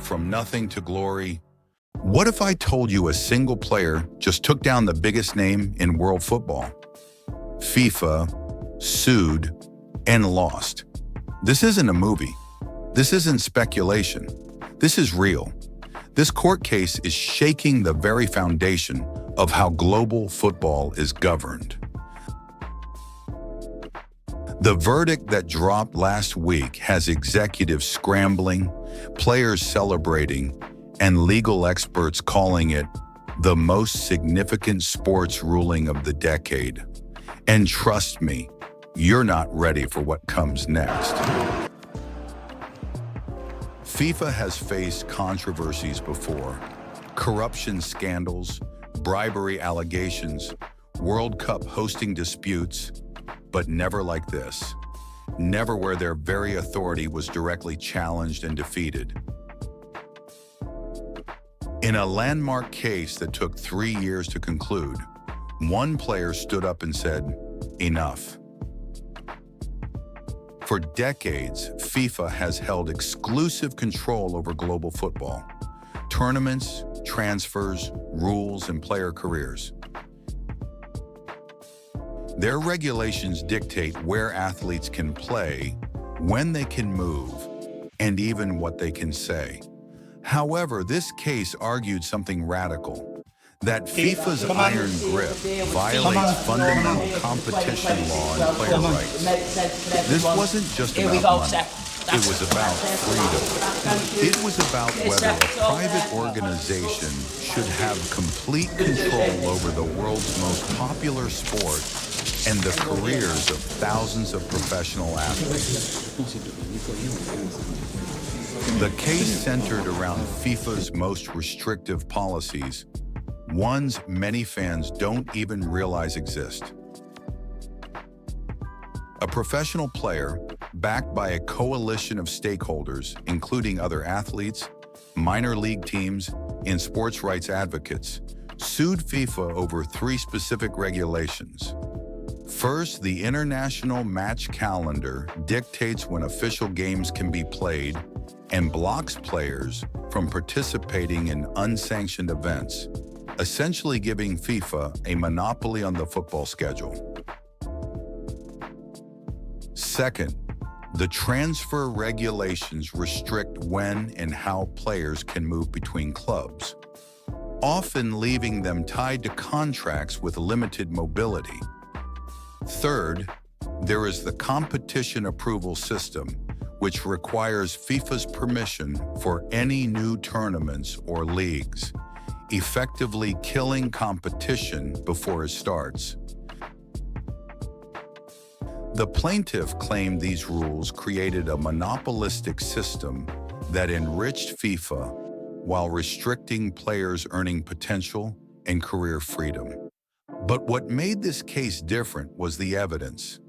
from nothing to glory. What if I told you a single player just took down the biggest name in world football? FIFA sued and lost. This isn't a movie. This isn't speculation. This is real. This court case is shaking the very foundation of how global football is governed. The verdict that dropped last week has executives scrambling, players celebrating, and legal experts calling it the most significant sports ruling of the decade. And trust me, you're not ready for what comes next. FIFA has faced controversies before: corruption scandals, bribery allegations, World Cup hosting disputes, but never like this. Never where their very authority was directly challenged and defeated. In a landmark case that took 3 years to conclude, one player stood up and said, "Enough." For decades, FIFA has held exclusive control over global football: tournaments, transfers, rules, and player careers. Their regulations dictate where athletes can play, when they can move, and even what they can say. However, this case argued something radical: that FIFA's iron grip violates fundamental competition law and player rights. This wasn't just about money. It was about freedom. It was about whether a private organization should have complete control over the world's most popular sport and the careers of thousands of professional athletes. The case centered around FIFA's most restrictive policies, ones many fans don't even realize exist. A professional player, backed by a coalition of stakeholders, including other athletes, minor league teams, and sports rights advocates, sued FIFA over 3 specific regulations. First, the international match calendar dictates when official games can be played and blocks players from participating in unsanctioned events, essentially giving FIFA a monopoly on the football schedule. Second, the transfer regulations restrict when and how players can move between clubs, often leaving them tied to contracts with limited mobility. Third, there is the competition approval system, which requires FIFA's permission for any new tournaments or leagues, effectively killing competition before it starts. The plaintiff claimed these rules created a monopolistic system that enriched FIFA while restricting players' earning potential and career freedom. But what made this case different was the evidence.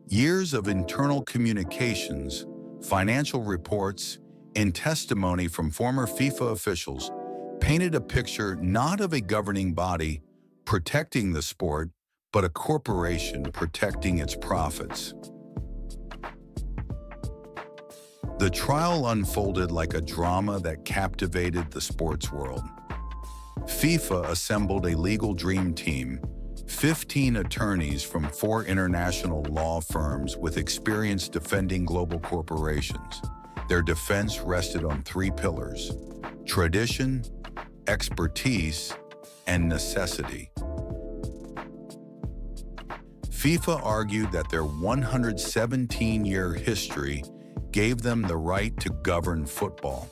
Years of internal communications, financial reports, and testimony from former FIFA officials painted a picture not of a governing body protecting the sport, but a corporation protecting its profits. The trial unfolded like a drama that captivated the sports world. FIFA assembled a legal dream team, 15 attorneys from 4 international law firms with experience defending global corporations. Their defense rested on 3 pillars: tradition, expertise, and necessity. FIFA argued that their 117-year history gave them the right to govern football.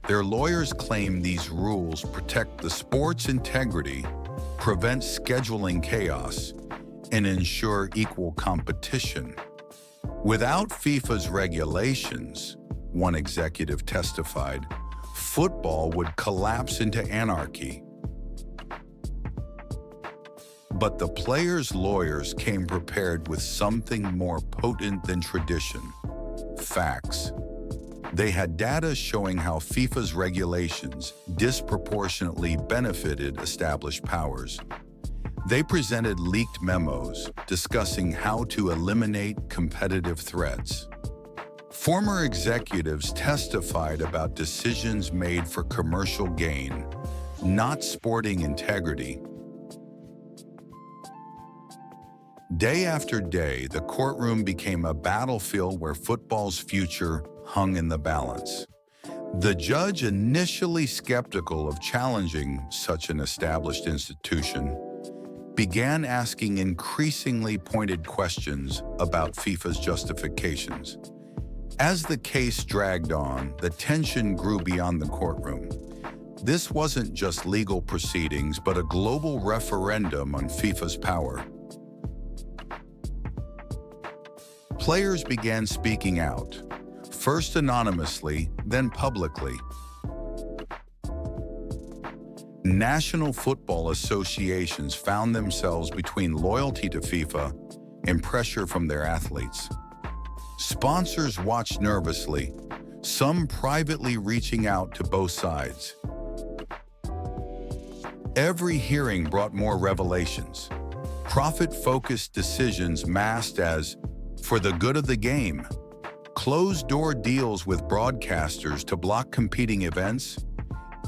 Their lawyers claim these rules protect the sport's integrity, prevent scheduling chaos, and ensure equal competition. Without FIFA's regulations, one executive testified, football would collapse into anarchy. But the players' lawyers came prepared with something more potent than tradition: facts. They had data showing how FIFA's regulations disproportionately benefited established powers. They presented leaked memos discussing how to eliminate competitive threats. Former executives testified about decisions made for commercial gain, not sporting integrity. Day after day, the courtroom became a battlefield where football's future hung in the balance. The judge, initially skeptical of challenging such an established institution, began asking increasingly pointed questions about FIFA's justifications. As the case dragged on, the tension grew beyond the courtroom. This wasn't just legal proceedings, but a global referendum on FIFA's power. Players began speaking out, first anonymously, then publicly. National football associations found themselves between loyalty to FIFA and pressure from their athletes. Sponsors watched nervously, some privately reaching out to both sides. Every hearing brought more revelations. Profit-focused decisions masked as for the good of the game. Closed-door deals with broadcasters to block competing events.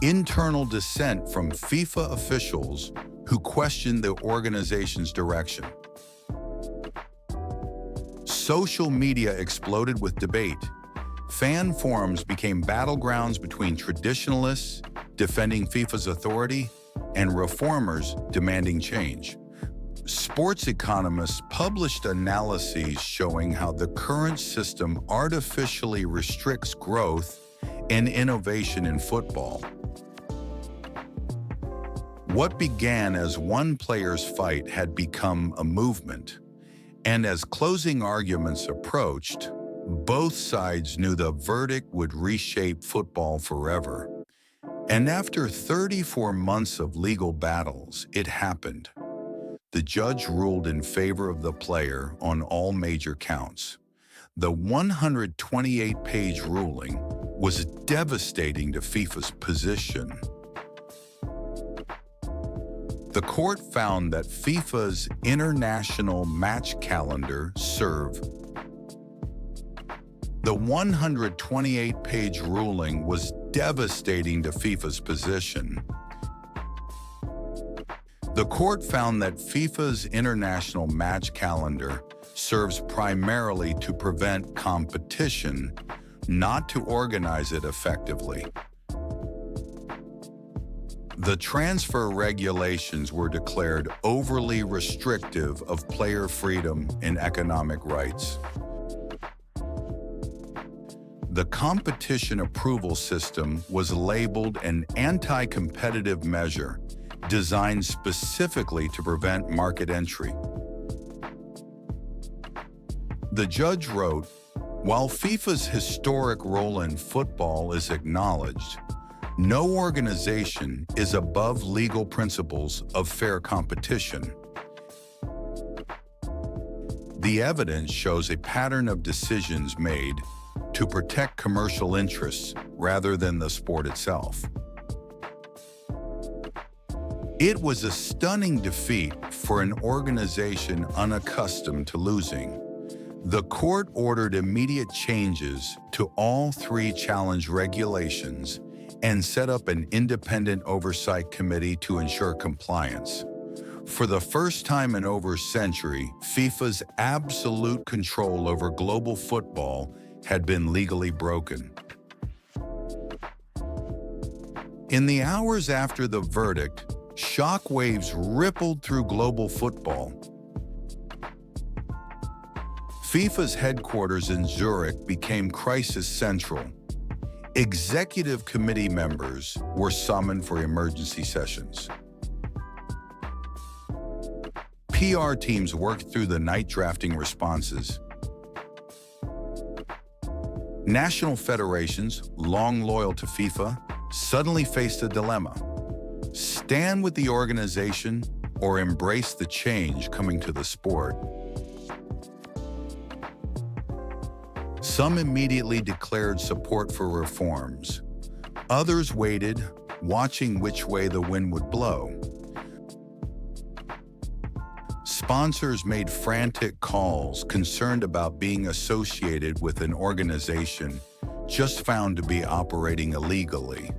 Internal dissent from FIFA officials who questioned the organization's direction. Social media exploded with debate. Fan forums became battlegrounds between traditionalists defending FIFA's authority and reformers demanding change. Sports economists published analyses showing how the current system artificially restricts growth and innovation in football. What began as one player's fight had become a movement, and as closing arguments approached, both sides knew the verdict would reshape football forever. And after 34 months of legal battles, it happened. The judge ruled in favor of the player on all major counts. The 128-page ruling was devastating to FIFA's position. The court found that FIFA's international match calendar served. The 128-page ruling was devastating to FIFA's position. The court found that FIFA's international match calendar serves primarily to prevent competition, not to organize it effectively. The transfer regulations were declared overly restrictive of player freedom and economic rights. The competition approval system was labeled an anti-competitive measure designed specifically to prevent market entry. The judge wrote, "While FIFA's historic role in football is acknowledged, no organization is above legal principles of fair competition. The evidence shows a pattern of decisions made to protect commercial interests rather than the sport itself." It was a stunning defeat for an organization unaccustomed to losing. The court ordered immediate changes to all three challenge regulations and set up an independent oversight committee to ensure compliance. For the first time in over a century, FIFA's absolute control over global football had been legally broken. In the hours after the verdict, shockwaves rippled through global football. FIFA's headquarters in Zurich became crisis central. Executive committee members were summoned for emergency sessions. PR teams worked through the night drafting responses. National federations, long loyal to FIFA, suddenly faced a dilemma: stand with the organization or embrace the change coming to the sport. Some immediately declared support for reforms. Others waited, watching which way the wind would blow. Sponsors made frantic calls concerned about being associated with an organization just found to be operating illegally.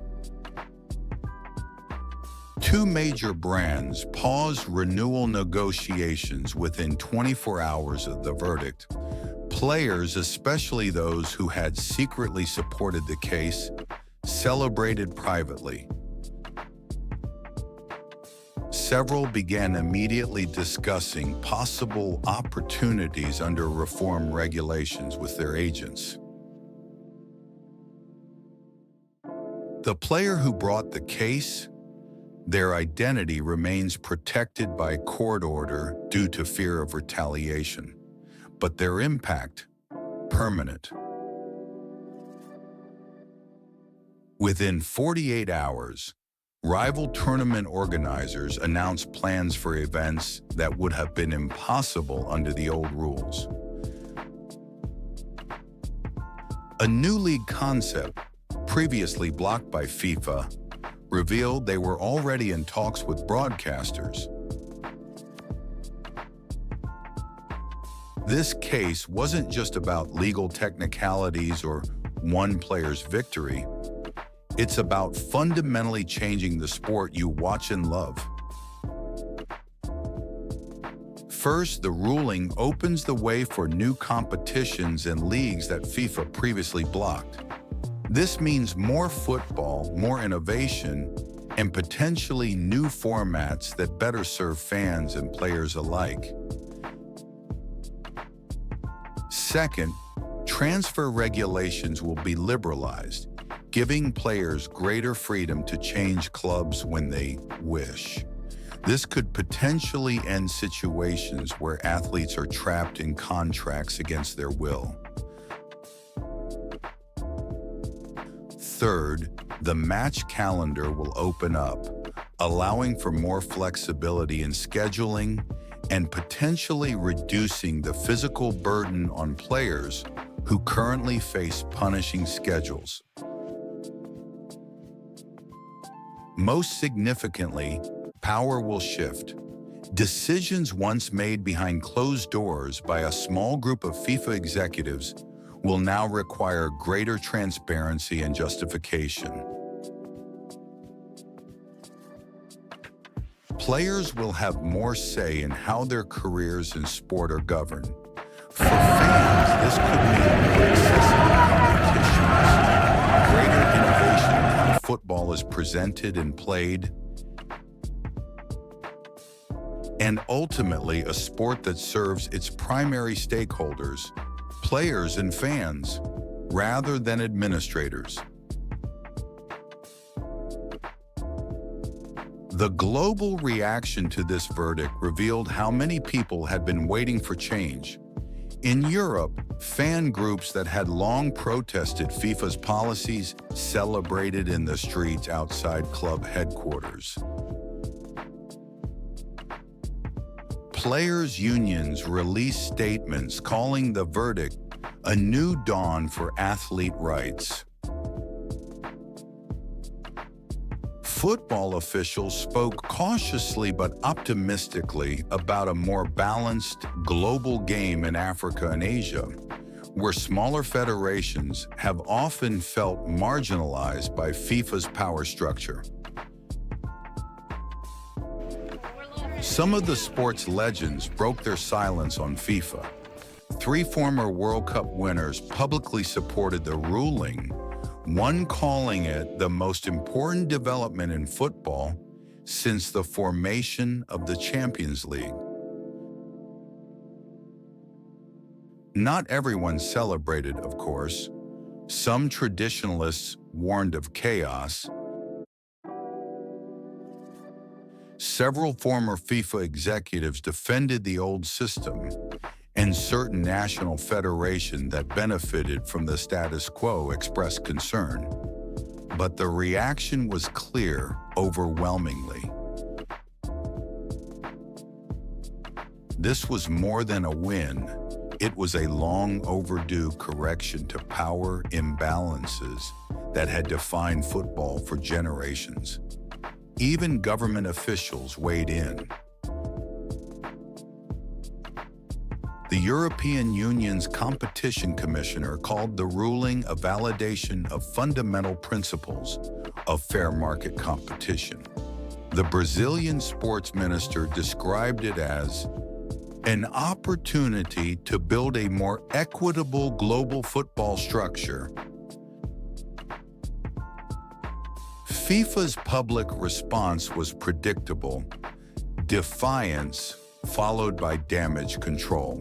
Two major brands paused renewal negotiations within 24 hours of the verdict. Players, especially those who had secretly supported the case, celebrated privately. Several began immediately discussing possible opportunities under reform regulations with their agents. The player who brought the case, their identity remains protected by court order due to fear of retaliation, but their impact, permanent. Within 48 hours, rival tournament organizers announced plans for events that would have been impossible under the old rules. A new league concept, previously blocked by FIFA, revealed they were already in talks with broadcasters. This case wasn't just about legal technicalities or one player's victory. It's about fundamentally changing the sport you watch and love. First, the ruling opens the way for new competitions and leagues that FIFA previously blocked. This means more football, more innovation, and potentially new formats that better serve fans and players alike. Second, transfer regulations will be liberalized, giving players greater freedom to change clubs when they wish. This could potentially end situations where athletes are trapped in contracts against their will. Third, the match calendar will open up, allowing for more flexibility in scheduling and potentially reducing the physical burden on players who currently face punishing schedules. Most significantly, power will shift. Decisions once made behind closed doors by a small group of FIFA executives will now require greater transparency and justification. Players will have more say in how their careers in sport are governed. For fans, this could mean more accessible competitions, greater innovation in how football is presented and played, and ultimately a sport that serves its primary stakeholders, players and fans, rather than administrators. The global reaction to this verdict revealed how many people had been waiting for change. In Europe, fan groups that had long protested FIFA's policies celebrated in the streets outside club headquarters. Players' unions released statements calling the verdict a new dawn for athlete rights. Football officials spoke cautiously but optimistically about a more balanced global game in Africa and Asia, where smaller federations have often felt marginalized by FIFA's power structure. Some of the sport's legends broke their silence on FIFA. 3 former World Cup winners publicly supported the ruling, one calling it the most important development in football since the formation of the Champions League. Not everyone celebrated, of course. Some traditionalists warned of chaos. Several former FIFA executives defended the old system, and certain national federations that benefited from the status quo expressed concern. But the reaction was clear, overwhelmingly. This was more than a win. It was a long overdue correction to power imbalances that had defined football for generations. Even government officials weighed in. The European Union's competition commissioner called the ruling a validation of fundamental principles of fair market competition. The Brazilian sports minister described it as an opportunity to build a more equitable global football structure. FIFA's public response was predictable: defiance followed by damage control.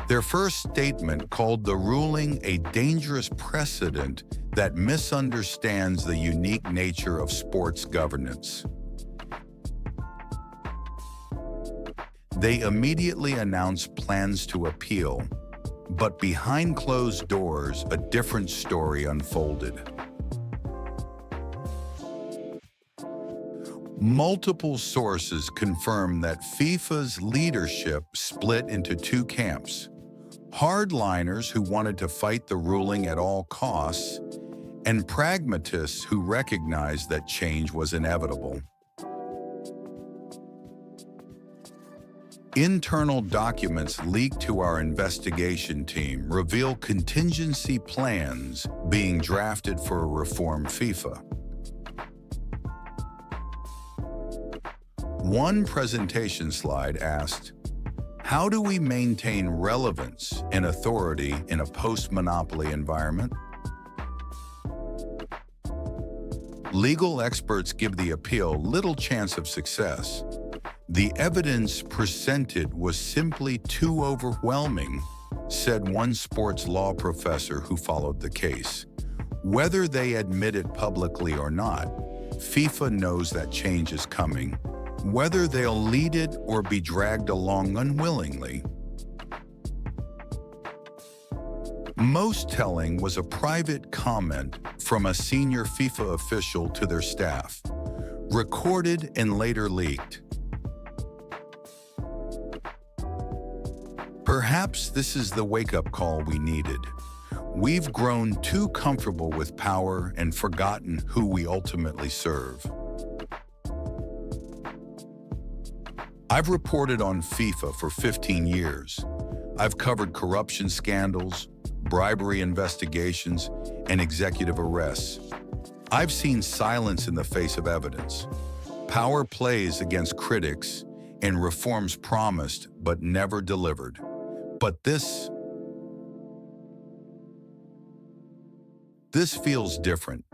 Their first statement called the ruling a dangerous precedent that misunderstands the unique nature of sports governance. They immediately announced plans to appeal, but behind closed doors, a different story unfolded. Multiple sources confirm that FIFA's leadership split into two camps: hardliners who wanted to fight the ruling at all costs, and pragmatists who recognized that change was inevitable. Internal documents leaked to our investigation team reveal contingency plans being drafted for a reformed FIFA. One presentation slide asked, "How do we maintain relevance and authority in a post-monopoly environment?" Legal experts give the appeal little chance of success. The evidence presented was simply too overwhelming, said one sports law professor who followed the case. Whether they admit it publicly or not, FIFA knows that change is coming, whether they'll lead it or be dragged along unwillingly. Most telling was a private comment from a senior FIFA official to their staff, recorded and later leaked. Perhaps this is the wake-up call we needed. We've grown too comfortable with power and forgotten who we ultimately serve. I've reported on FIFA for 15 years. I've covered corruption scandals, bribery investigations, and executive arrests. I've seen silence in the face of evidence, power plays against critics, and reforms promised but never delivered. But this feels different.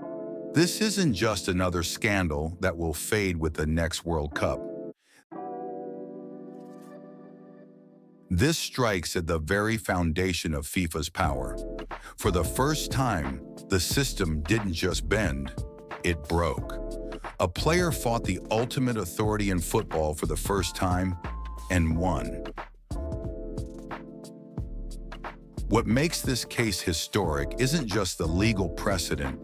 This isn't just another scandal that will fade with the next World Cup. This strikes at the very foundation of FIFA's power. For the first time, the system didn't just bend, it broke. A player fought the ultimate authority in football for the first time and won. What makes this case historic isn't just the legal precedent,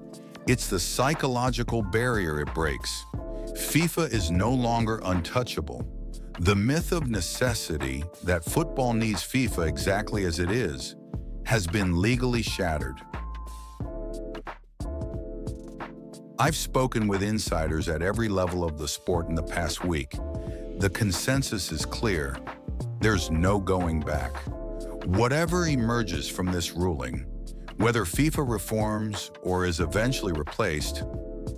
it's the psychological barrier it breaks. FIFA is no longer untouchable. The myth of necessity, that football needs FIFA exactly as it is, has been legally shattered. I've spoken with insiders at every level of the sport in the past week. The consensus is clear. There's no going back. Whatever emerges from this ruling, whether FIFA reforms or is eventually replaced,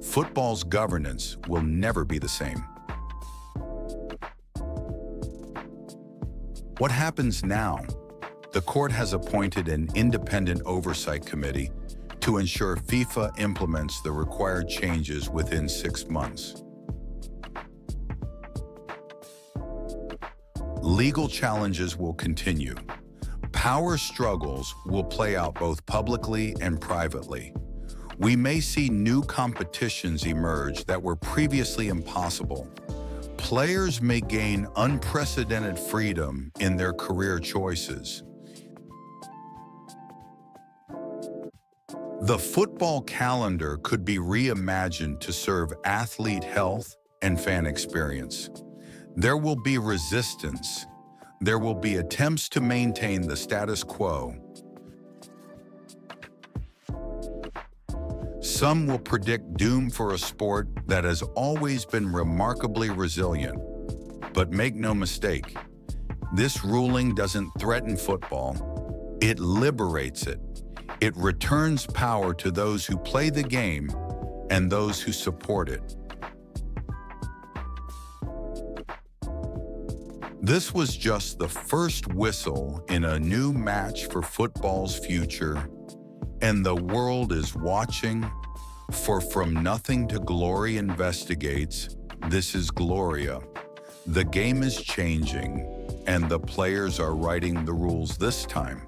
football's governance will never be the same. What happens now? The court has appointed an independent oversight committee to ensure FIFA implements the required changes within 6 months. Legal challenges will continue. Power struggles will play out both publicly and privately. We may see new competitions emerge that were previously impossible. Players may gain unprecedented freedom in their career choices. The football calendar could be reimagined to serve athlete health and fan experience. There will be resistance. There will be attempts to maintain the status quo. Some will predict doom for a sport that has always been remarkably resilient. But make no mistake, This ruling doesn't threaten football, it liberates it. It returns power to those who play the game and those who support it. This was just the first whistle in a new match for football's future, and the world is watching. For From Nothing to Glory Investigates, this is Gloria. The game is changing, and the players are writing the rules this time.